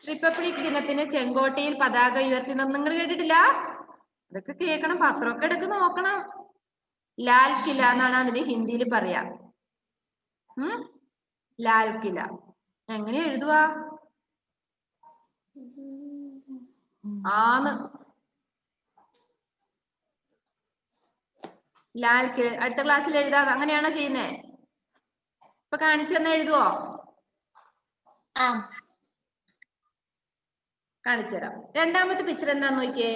റിപ്പബ്ലിക് ദിനത്തിന് ചെങ്കോട്ടയിൽ പതാക ഉയർത്തുന്നത് നിങ്ങൾ കേട്ടിട്ടില്ല? അതൊക്കെ കേൾക്കണം, പത്രമൊക്കെ എടുത്ത് നോക്കണം. ലാൽ കില എന്നാണ് അതിന് ഹിന്ദിയിൽ പറയാ. ലാൽ കില എങ്ങനെ എഴുതുക? ആന്ന് ലാൽ കില. അടുത്ത ക്ലാസ്സിൽ എഴുതാം. അങ്ങനെയാണോ ചെയ്യുന്നേ? ഇപ്പൊ കാണിച്ചു തന്നെ എഴുതുവോ? കാണിച്ചു തരാം. രണ്ടാമത്തെ പിക്ചർ എന്താന്ന് നോക്കിയേ,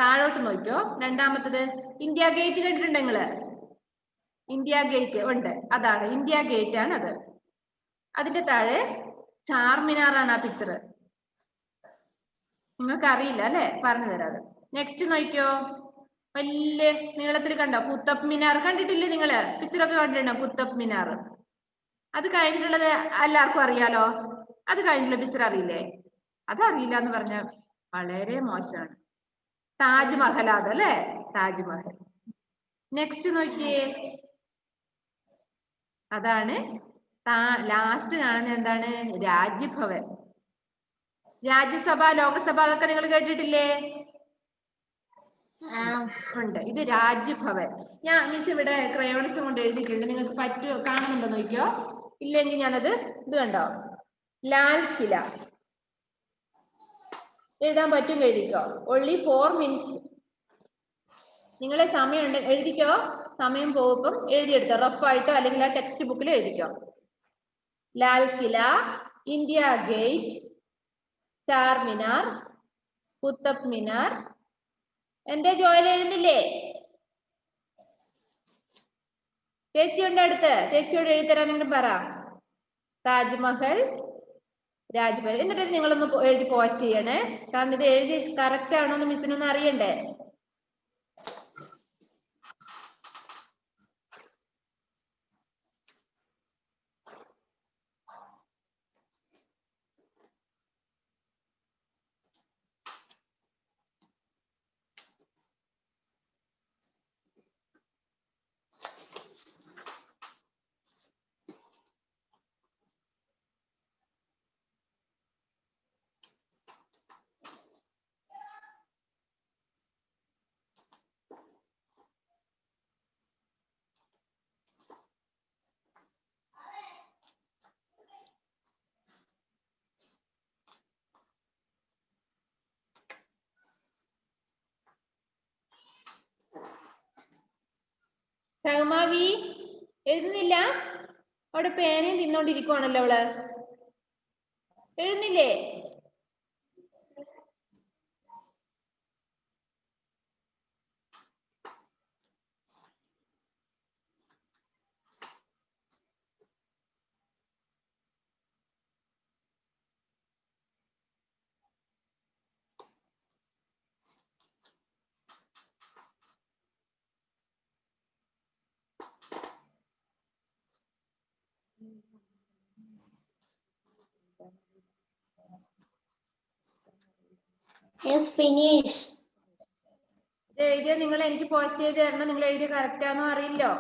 താഴോട്ട് നോക്കിയോ. രണ്ടാമത്തത് ഇന്ത്യ ഗേറ്റ് കണ്ടിട്ടുണ്ട് നിങ്ങള്? ഇന്ത്യ ഗേറ്റ് ഉണ്ട്, അതാണ് ഇന്ത്യ ഗേറ്റ് ആണ് അത്. അതിന്റെ താഴെ ചാർമിനാറാണ് ആ പിക്ചർ. നിങ്ങൾക്ക് അറിയില്ല അല്ലെ? പറഞ്ഞു തരാം അത്. നെക്സ്റ്റ് നോക്കിയോ, വലിയ നീളത്തിൽ കണ്ടോ കുത്തബ് മിനാർ കണ്ടിട്ടില്ലേ നിങ്ങള്? പിക്ചറൊക്കെ കണ്ടിട്ടുണ്ടോ കുത്തബ് മിനാർ? അത് കഴിഞ്ഞിട്ടുള്ളത് എല്ലാവർക്കും അറിയാലോ. അത് കഴിഞ്ഞുള്ള പിക്ചർ അറിയില്ലേ? അതറിയില്ല എന്ന് പറഞ്ഞ വളരെ മോശമാണ്. താജ്മഹൽ അതല്ലേ, താജ്മഹൽ. നെക്സ്റ്റ് നോക്കിയേ, അതാണ് ലാസ്റ്റ് കാണുന്നത് എന്താണ്? രാജ്ഭവൻ. രാജ്യസഭ ലോകസഭ അതൊക്കെ നിങ്ങൾ കേട്ടിട്ടില്ലേ? ഉണ്ട്. ഇത് രാജ്ഭവൻ. ഞാൻ മിസ് ഇവിടെ ക്രയോൺസ് കൊണ്ട് എഴുതിയിട്ടുണ്ട്, നിങ്ങൾക്ക് പറ്റുമോ കാണുന്നുണ്ടോ നോക്കിയോ. ഇല്ലെങ്കിൽ ഞാനത് ഇത് കണ്ടോ, ലാൽ കില എഴുതാൻ പറ്റും എഴുതിക്കോ. only 4 minutes. നിങ്ങളെ സമയമുണ്ട് എഴുതിക്കോ. സമയം പോകുമ്പം എഴുതിയെടുത്തോ, റഫായിട്ടോ അല്ലെങ്കിൽ ആ ടെക്സ്റ്റ് ബുക്കിൽ എഴുതിക്കോ. ലാൽ കില, ഇന്ത്യ ഗേറ്റ്, ചാർമിനാർ, കുത്തബ് മിനാർ. എന്റെ ജോലി എഴുതുന്നില്ലേ? ചേച്ചിയുണ്ട് അടുത്ത്, ചേച്ചിയോട് എഴുതരാനെങ്കിലും പറ. താജ്മഹൽ, രാജ്മഹൽ. എന്നിട്ട് നിങ്ങളൊന്ന് എഴുതി പോസ്റ്റ് ചെയ്യണേ, കാരണം ഇത് എഴുതി കറക്റ്റ് ആണോ എന്ന് മിസ്സിനൊന്നും അറിയണ്ടേ. ഷഹ്മാവി എഴുതുന്നില്ല? അവിടെ പേനയും തിന്നോണ്ടിരിക്കുവാണല്ലോ അവള്. എഴുതുന്നില്ലേ? Yes, finish. എഴുതിയ നിങ്ങൾ എനിക്ക് പോസ്റ്റ് ചെയ്ത് തരണം. നിങ്ങൾ എഴുതിയ കറക്റ്റ് ആണോ അറിയില്ലോ.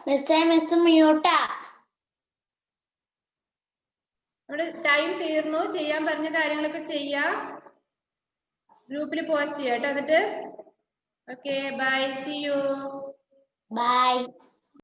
Miss mute. നമ്മുടെ ടൈം തീർന്നു. ചെയ്യാൻ പറഞ്ഞ കാര്യങ്ങളൊക്കെ ചെയ്യാ. ഗ്രൂപ്പിൽ പോസ്റ്റ് ചെയ്യാം കേട്ടോ. എന്നിട്ട് okay bye, see you. Bye.